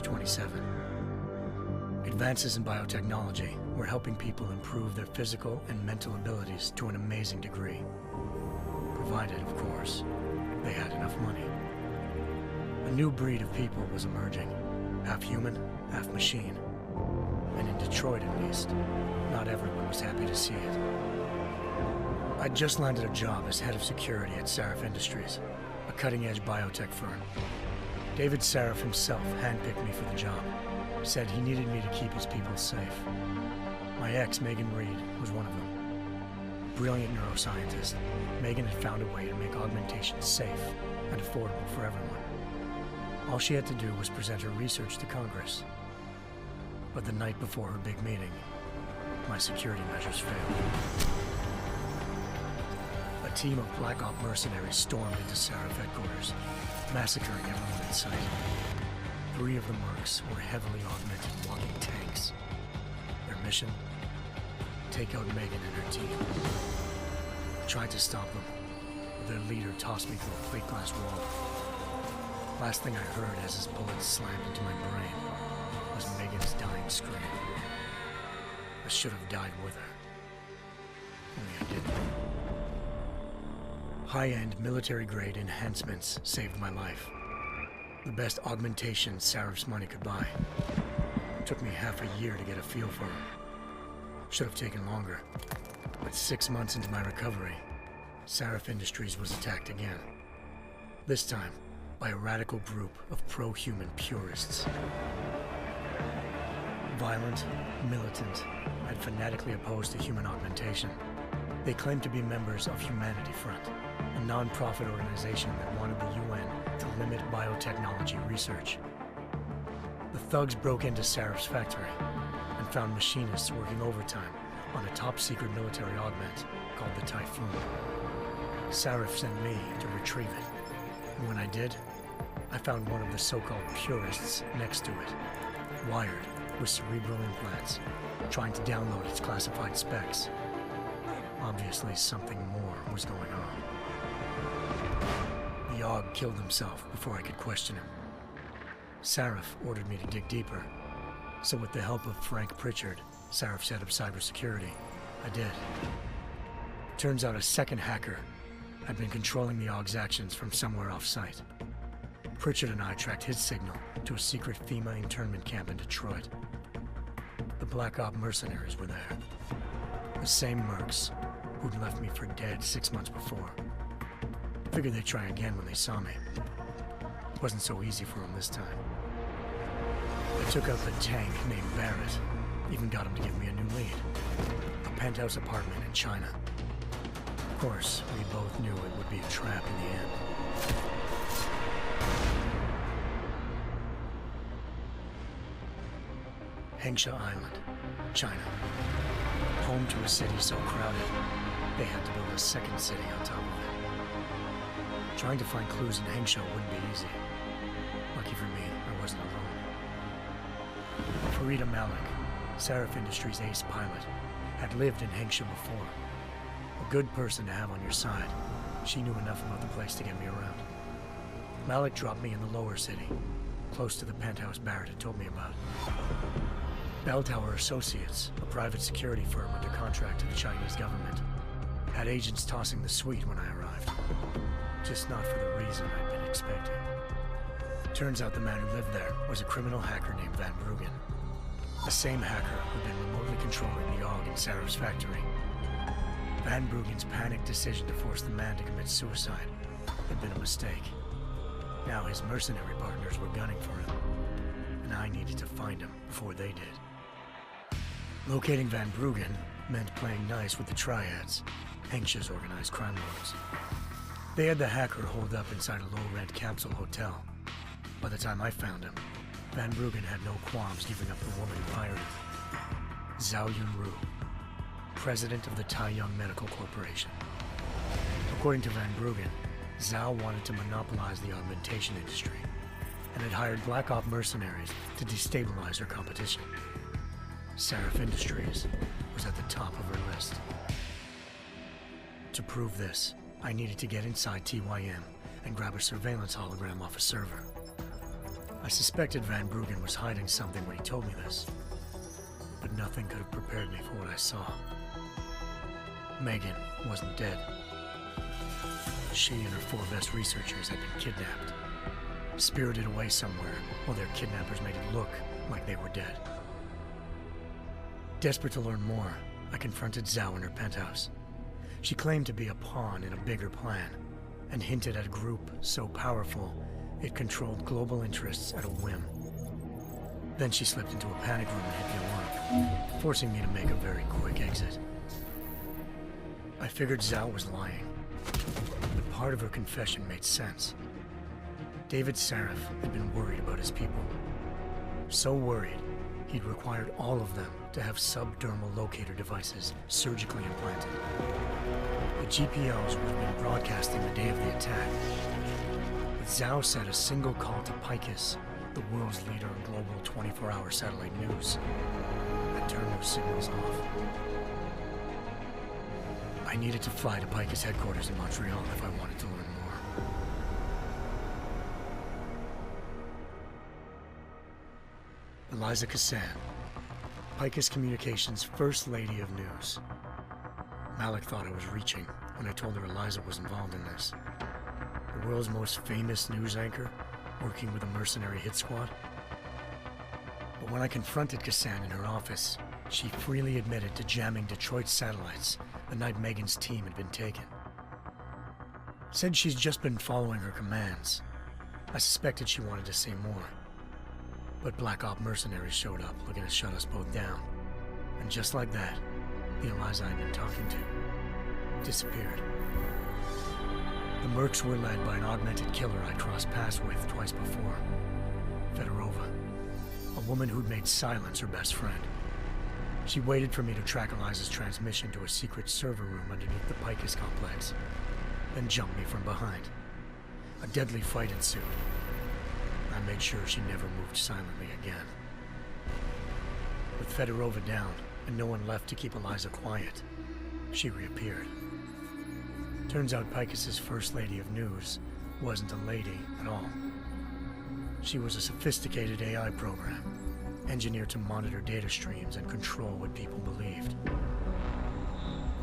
27. Advances in biotechnology were helping people improve their physical and mental abilities to an amazing degree. Provided, of course, they had enough money. A new breed of people was emerging, half human, half machine. And in Detroit, at least, not everyone was happy to see it. I'd just landed a job as head of security at Sarif Industries, a cutting-edge biotech firm. David Sarif himself handpicked me for the job, said he needed me to keep his people safe. My ex, Megan Reed, was one of them. Brilliant neuroscientist, Megan had found a way to make augmentation safe and affordable for everyone. All she had to do was present her research to Congress. But the night before her big meeting, my security measures failed. A team of Black Op mercenaries stormed into Sarif headquarters, massacring everyone in sight. 3 of the mercs were heavily augmented walking tanks. Their mission? Take out Megan and her team. I tried to stop them, but their leader tossed me through a plate glass wall. Last thing I heard as his bullets slammed into my brain was Megan's dying scream. I should have died with her. Only I didn't. High-end military-grade enhancements saved my life. The best augmentation Sarif's money could buy. It took me half a year to get a feel for her. Should have taken longer. But 6 months into my recovery, Sarif Industries was attacked again. This time, by a radical group of pro-human purists. Violent, militant, and fanatically opposed to human augmentation. They claimed to be members of Humanity Front, a non-profit organization that wanted the UN to limit biotechnology research. The thugs broke into Sarif's factory and found machinists working overtime on a top-secret military augment called the Typhoon. Sarif sent me to retrieve it, and when I did, I found one of the so-called purists next to it, wired with cerebral implants, trying to download its classified specs. Obviously, something more was going on. The AUG killed himself before I could question him. Sarif ordered me to dig deeper, so with the help of Frank Pritchard, Sarif's head of cybersecurity, I did. Turns out a second hacker had been controlling the AUG's actions from somewhere off-site. Pritchard and I tracked his signal to a secret FEMA internment camp in Detroit. The Black Op mercenaries were there. The same mercs who'd left me for dead 6 months before. Figured they'd try again when they saw me. It wasn't so easy for them this time. I took out the tank named Barrett, even got him to give me a new lead. A penthouse apartment in China. Of course, we both knew it would be a trap in the end. Hengsha Island, China. Home to a city so crowded, they had to build a second city on top of it. Trying to find clues in Hengsha wouldn't be easy. Lucky for me, I wasn't alone. Farida Malik, Sarif Industries' ace pilot, had lived in Hengsha before. A good person to have on your side. She knew enough about the place to get me around. Malik dropped me in the lower city, close to the penthouse Barrett had told me about. Bell Tower Associates, a private security firm under contract to the Chinese government, had agents tossing the suite when I arrived. Just not for the reason I'd been expecting. Turns out the man who lived there was a criminal hacker named Van Bruggen. The same hacker who'd been remotely controlling the AUG in Sarif's factory. Van Bruggen's panicked decision to force the man to commit suicide had been a mistake. Now his mercenary partners were gunning for him, and I needed to find him before they did. Locating Van Bruggen meant playing nice with the Triads, Hengsha's organized crime lords. They had the hacker holed up inside a low-rent capsule hotel. By the time I found him, Van Bruggen had no qualms giving up the woman who hired him. Zhao Yunru, president of the Taiyang Medical Corporation. According to Van Bruggen, Zhao wanted to monopolize the augmentation industry and had hired Black Op mercenaries to destabilize her competition. Sarif Industries was at the top of her list. To prove this, I needed to get inside TYM and grab a surveillance hologram off a server. I suspected Van Bruggen was hiding something when he told me this, but nothing could have prepared me for what I saw. Megan wasn't dead. She and her 4 best researchers had been kidnapped, spirited away somewhere while their kidnappers made it look like they were dead. Desperate to learn more, I confronted Zhao in her penthouse. She claimed to be a pawn in a bigger plan, and hinted at a group so powerful it controlled global interests at a whim. Then she slipped into a panic room and hit the alarm, forcing me to make a very quick exit. I figured Zhao was lying, but part of her confession made sense. David Sarif had been worried about his people. So worried, he'd required all of them to have subdermal locator devices surgically implanted. The GPOs would have been broadcasting the day of the attack. But Zhao said a single call to Picus, the world's leader in global 24-hour satellite news, had turned those signals off. I needed to fly to Picus headquarters in Montreal if I wanted to learn more. Eliza Cassan, Picus Communications' First Lady of News. Malik thought I was reaching when I told her Eliza was involved in this. The world's most famous news anchor, working with a mercenary hit squad. But when I confronted Cassan in her office, she freely admitted to jamming Detroit's satellites the night Megan's team had been taken. Said she's just been following her commands. I suspected she wanted to say more. But Black Op mercenaries showed up looking to shut us both down. And just like that, the Eliza I'd been talking to disappeared. The Mercs were led by an augmented killer I crossed paths with twice before, Fedorova, a woman who'd made silence her best friend. She waited for me to track Eliza's transmission to a secret server room underneath the Picus complex, then jumped me from behind. A deadly fight ensued. I made sure she never moved silently again. With Fedorova down and no one left to keep Eliza quiet, she reappeared. Turns out Picus's First Lady of News wasn't a lady at all. She was a sophisticated AI program, engineered to monitor data streams and control what people believed.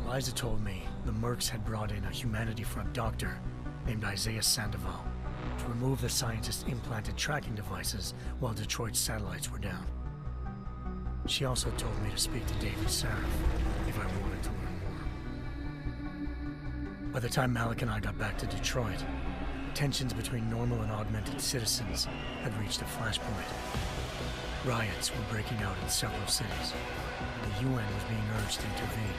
Eliza told me the Mercs had brought in a Humanity Front doctor named Isaiah Sandoval to remove the scientist's implanted tracking devices while Detroit's satellites were down. She also told me to speak to David Sarif if I wanted to learn more. By the time Malik and I got back to Detroit, tensions between normal and augmented citizens had reached a flashpoint. Riots were breaking out in several cities, and the UN was being urged to intervene.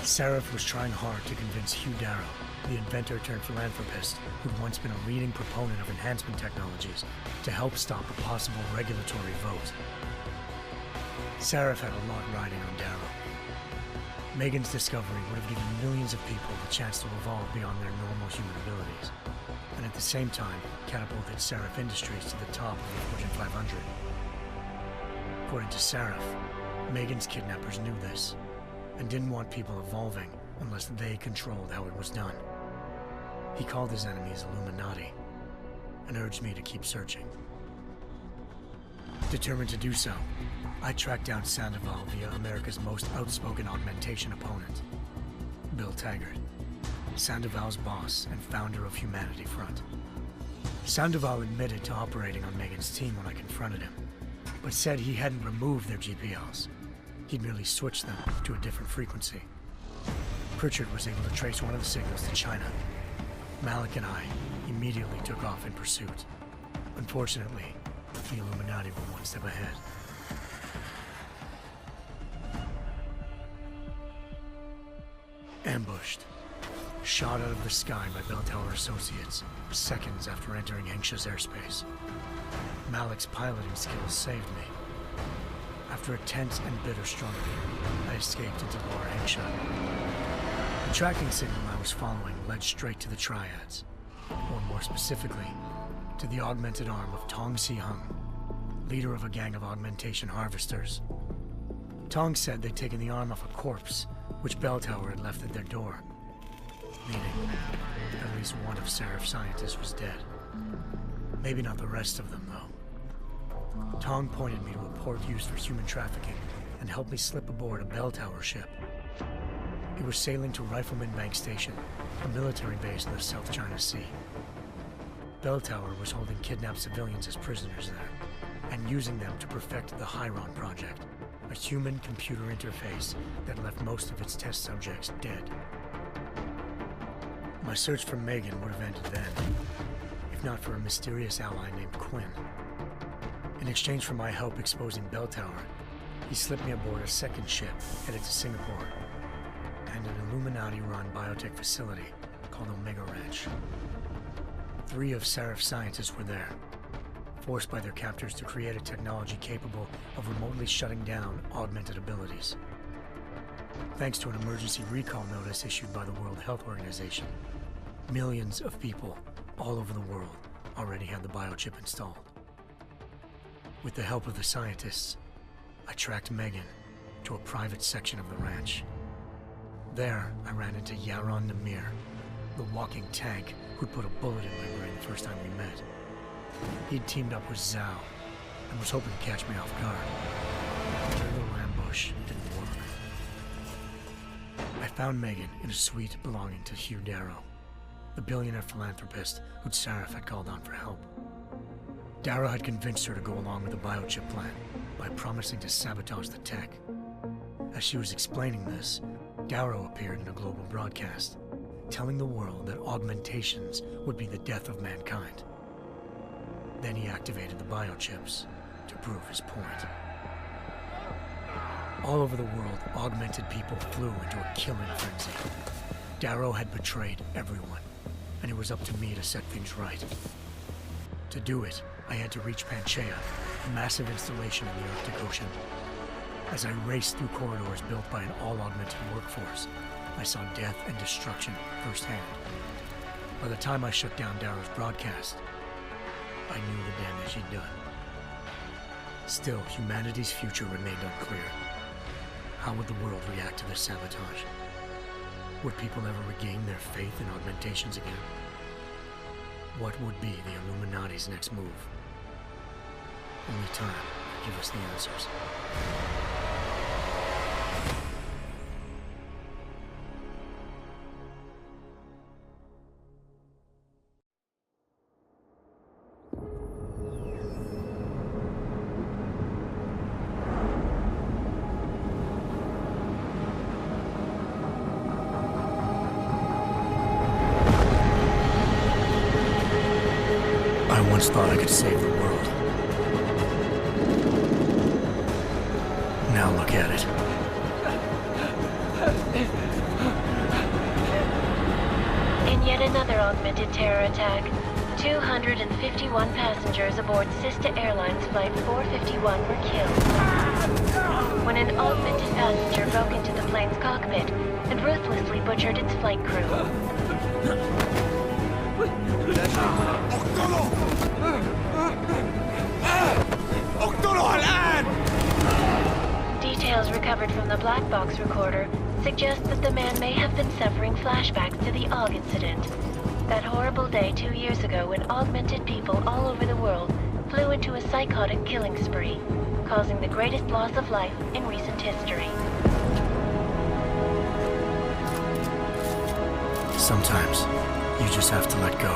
Sarif was trying hard to convince Hugh Darrow, the inventor turned philanthropist who'd once been a leading proponent of enhancement technologies, to help stop a possible regulatory vote. Sarif had a lot riding on Darrow. Megan's discovery would have given millions of people the chance to evolve beyond their normal human abilities, and at the same time catapulted Sarif Industries to the top of the Fortune 500. According to Sarif, Megan's kidnappers knew this, and didn't want people evolving unless they controlled how it was done. He called his enemies Illuminati, and urged me to keep searching. Determined to do so, I tracked down Sandoval via America's most outspoken augmentation opponent, Bill Taggart, Sandoval's boss and founder of Humanity Front. Sandoval admitted to operating on Megan's team when I confronted him, but said he hadn't removed their GPLs. He'd merely switched them to a different frequency. Pritchard was able to trace one of the signals to China. Malik and I immediately took off in pursuit. Unfortunately, the Illuminati were one step ahead. Ambushed. Shot out of the sky by Bell Tower Associates, seconds after entering Hengsha's airspace. Malik's piloting skills saved me. After a tense and bitter struggle, I escaped into Lower Hengsha. The tracking signal I was following led straight to the Triads, or more specifically, to the augmented arm of Tong Si-hung, leader of a gang of augmentation harvesters. Tong said they'd taken the arm off a corpse, which Bell Tower had left at their door, meaning at least one of Sarif's scientists was dead. Maybe not the rest of them, though. Tong pointed me to a port used for human trafficking and helped me slip aboard a bell tower ship. It was sailing to Rifleman Bank Station, a military base in the South China Sea. Bell Tower was holding kidnapped civilians as prisoners there, and using them to perfect the Hyron Project, a human-computer interface that left most of its test subjects dead. My search for Megan would have ended then, if not for a mysterious ally named Quinn. In exchange for my help exposing Bell Tower, he slipped me aboard a second ship headed to Singapore, and an Illuminati-run biotech facility called Omega Ranch. 3 of Seraph's scientists were there, forced by their captors to create a technology capable of remotely shutting down augmented abilities. Thanks to an emergency recall notice issued by the World Health Organization, millions of people all over the world already had the biochip installed. With the help of the scientists, I tracked Megan to a private section of the ranch. There, I ran into Yaron Namir, the walking tank who'd put a bullet in my brain the first time we met. He'd teamed up with Zhao and was hoping to catch me off guard. Their little ambush didn't work. I found Megan in a suite belonging to Hugh Darrow, the billionaire philanthropist who'd Seraph had called on for help. Darrow had convinced her to go along with the biochip plan by promising to sabotage the tech. As she was explaining this, Darrow appeared in a global broadcast, telling the world that augmentations would be the death of mankind. Then he activated the biochips to prove his point. All over the world, augmented people flew into a killing frenzy. Darrow had betrayed everyone, and it was up to me to set things right. To do it, I had to reach Panchaea, a massive installation in the Arctic Ocean. As I raced through corridors built by an all-augmented workforce, I saw death and destruction firsthand. By the time I shut down Darrow's broadcast, I knew the damage he'd done. Still, humanity's future remained unclear. How would the world react to this sabotage? Would people ever regain their faith in augmentations again? What would be the Illuminati's next move? Only time could give us the answers. I once thought I could save the world. Now look at it. In yet another augmented terror attack, 251 passengers aboard Sister Airlines Flight 451 were killed when an augmented passenger broke into the plane's cockpit and ruthlessly butchered its flight crew. Details recovered from the black box recorder suggest that the man may have been suffering flashbacks to the AUG incident. That horrible day 2 years ago when augmented people all over the world flew into a psychotic killing spree, causing the greatest loss of life in recent history. Sometimes, you just have to let go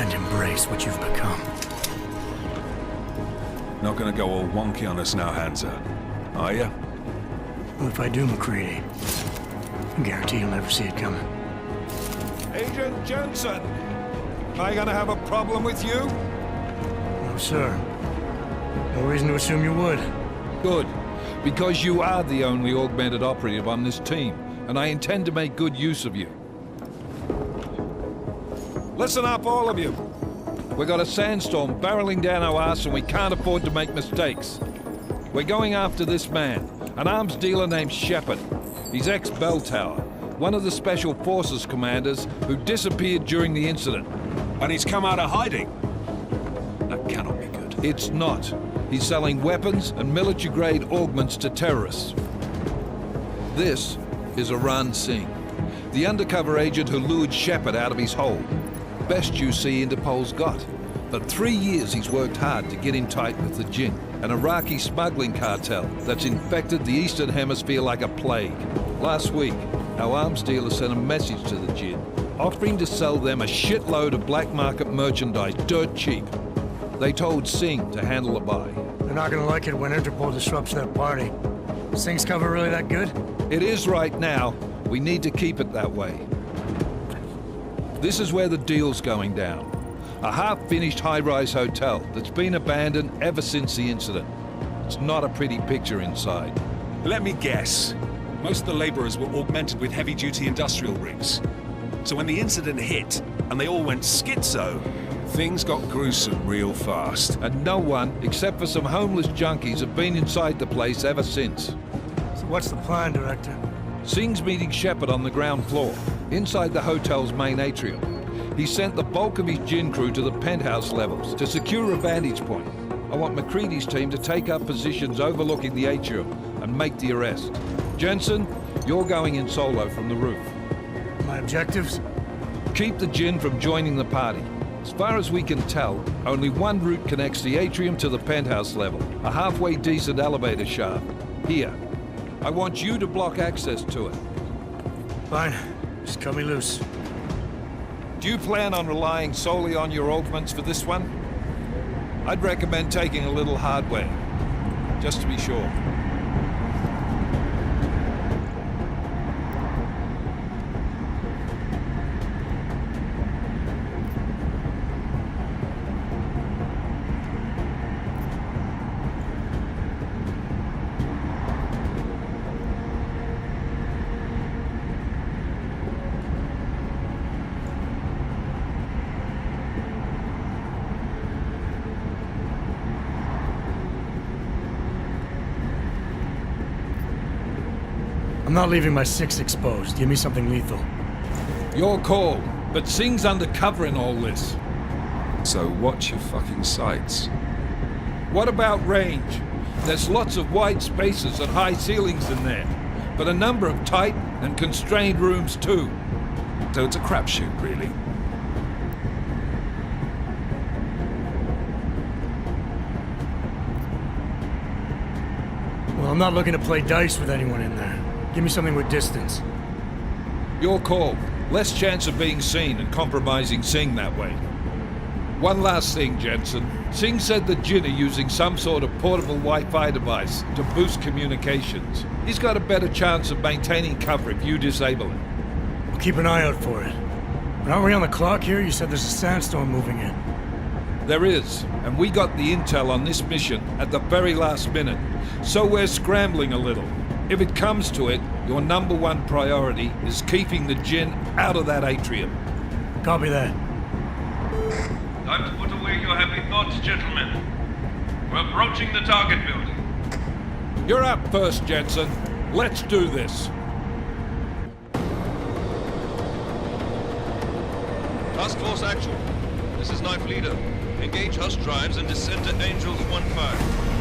and embrace what you've become. Not gonna go all wonky on us now, Hansa, are you? Well, if I do, McCready, I guarantee you'll never see it coming. Agent Jensen, am I gonna have a problem with you? No, sir. No reason to assume you would. Good, because you are the only augmented operative on this team, and I intend to make good use of you. Listen up, all of you. We got a sandstorm barreling down our arse and we can't afford to make mistakes. We're going after this man, an arms dealer named Shepard. He's ex-Bell Tower, one of the Special Forces commanders who disappeared during the incident. And he's come out of hiding? That cannot be good. It's not. He's selling weapons and military-grade augments to terrorists. This is Aran Singh, the undercover agent who lured Shepard out of his hole. best UC Interpol's got. For 3 years he's worked hard to get in tight with the Jinn, an Iraqi smuggling cartel that's infected the Eastern Hemisphere like a plague. Last week, our arms dealer sent a message to the Jinn, offering to sell them a shitload of black market merchandise dirt cheap. They told Singh to handle the buy. They're not gonna like it when Interpol disrupts their party. Is Singh's cover really that good? It is right now. We need to keep it that way. This is where the deal's going down. A half-finished high-rise hotel that's been abandoned ever since the incident. It's not a pretty picture inside. Let me guess. Most of the laborers were augmented with heavy-duty industrial rigs. So when the incident hit, and they all went schizo, things got gruesome real fast. And no one, except for some homeless junkies, have been inside the place ever since. So what's the plan, Director? Singh's meeting Shepard on the ground floor, inside the hotel's main atrium. He sent the bulk of his Jinn crew to the penthouse levels to secure a vantage point. I want McCready's team to take up positions overlooking the atrium and make the arrest. Jensen, you're going in solo from the roof. My objectives? Keep the Jinn from joining the party. As far as we can tell, only one route connects the atrium to the penthouse level, a halfway decent elevator shaft. Here. I want you to block access to it. Fine. Just cut me loose. Do you plan on relying solely on your augments for this one? I'd recommend taking a little hardware, just to be sure. I'm not leaving my six exposed. Give me something lethal. Your call, but Singh's undercover in all this. So watch your fucking sights. What about range? There's lots of wide spaces and high ceilings in there, but a number of tight and constrained rooms too. So it's a crapshoot, really. Well, I'm not looking to play dice with anyone in there. Give me something with distance. Your call. Less chance of being seen and compromising Singh that way. One last thing, Jensen. Singh said the Jinn are using some sort of portable Wi-Fi device to boost communications. He's got a better chance of maintaining cover if you disable it. I'll keep an eye out for it. But aren't we on the clock here? You said there's a sandstorm moving in. There is, and we got the intel on this mission at the very last minute, so we're scrambling a little. If it comes to it, your number one priority is keeping the Jinn out of that atrium. Copy that. Time to put away your happy thoughts, gentlemen. We're approaching the target building. You're up first, Jensen. Let's do this. Task Force Actual. This is Knife Leader. Engage Hush drives and descend to Angels 1-5.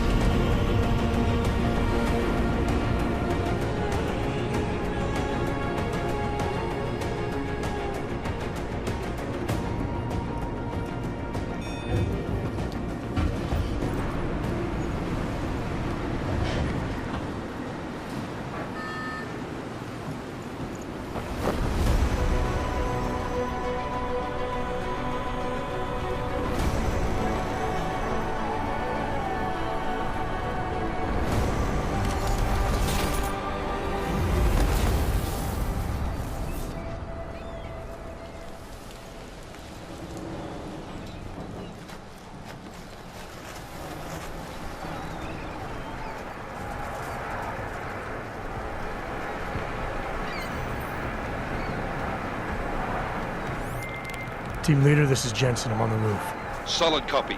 Team leader, this is Jensen. I'm on the roof. Solid copy.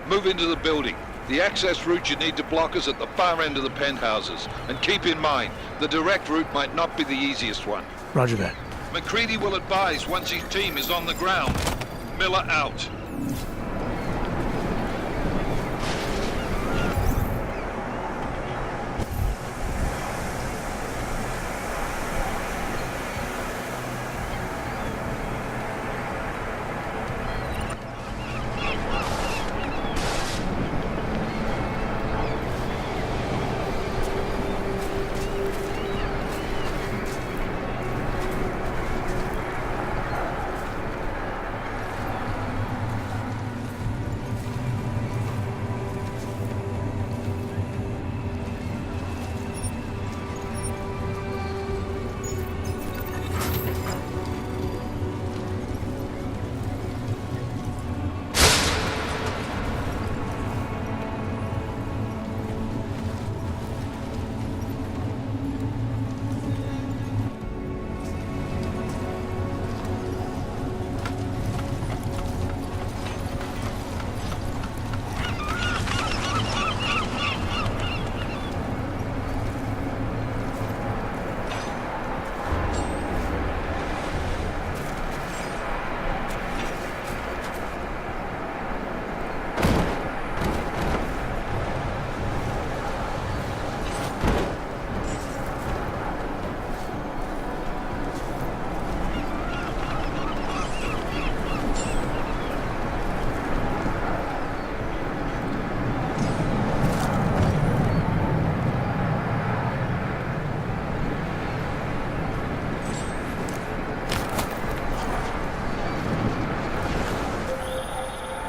Move into the building. The access route you need to block is at the far end of the penthouses. And keep in mind, the direct route might not be the easiest one. Roger that. McCready will advise once his team is on the ground. Miller out.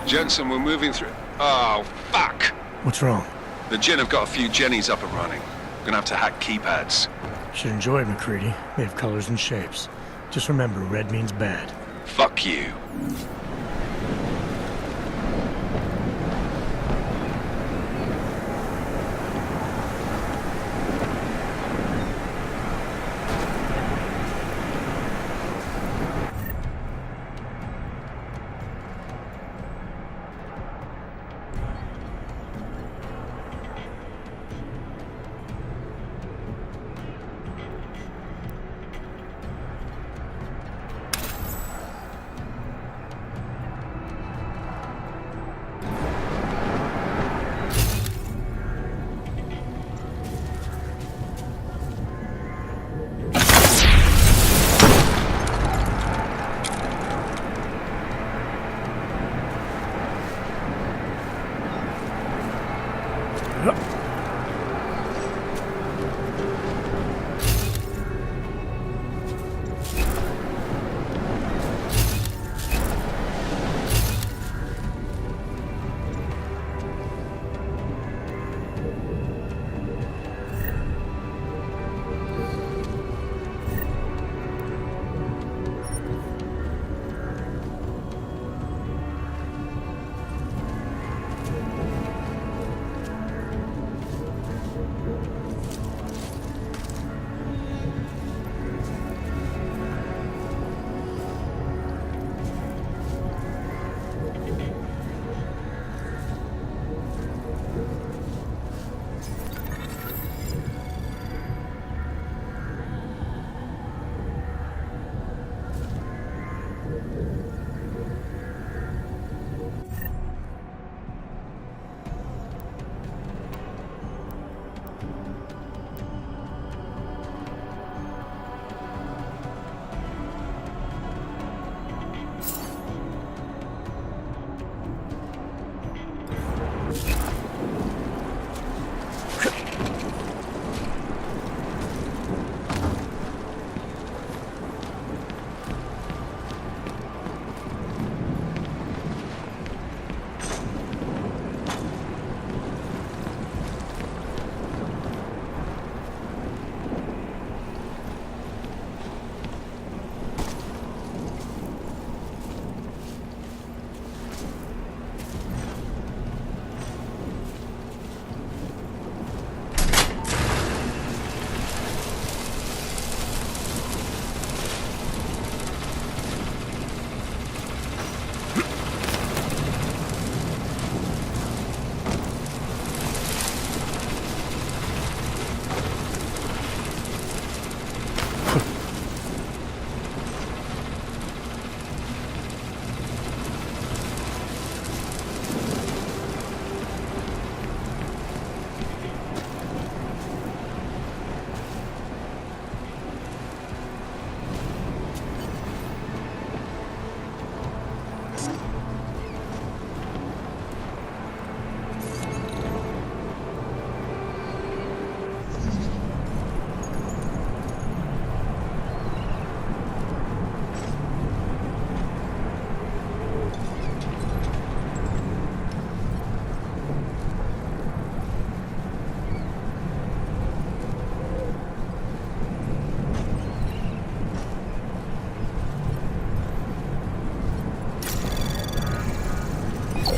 Jensen, we're moving through... Oh, fuck! What's wrong? The Jinn have got a few Jennies up and running. Gonna have to hack keypads. Should enjoy it, McCready. They have colors and shapes. Just remember, red means bad. Fuck you.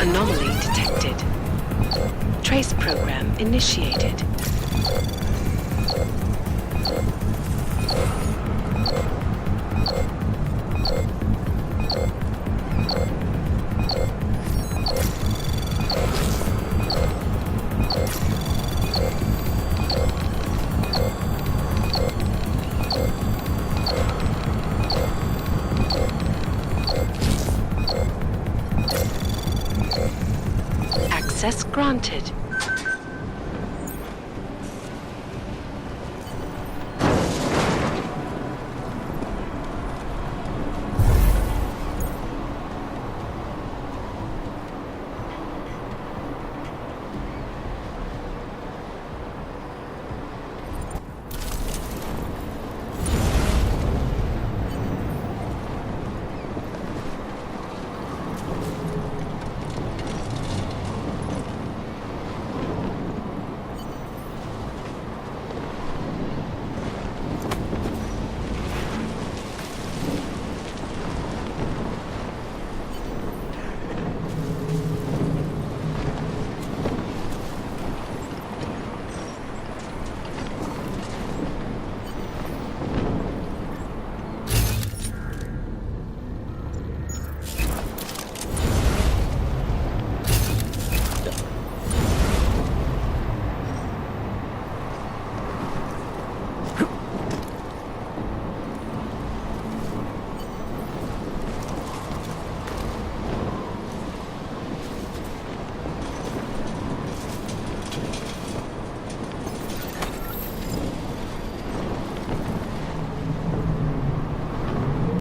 Anomaly detected. Trace program initiated. Access granted.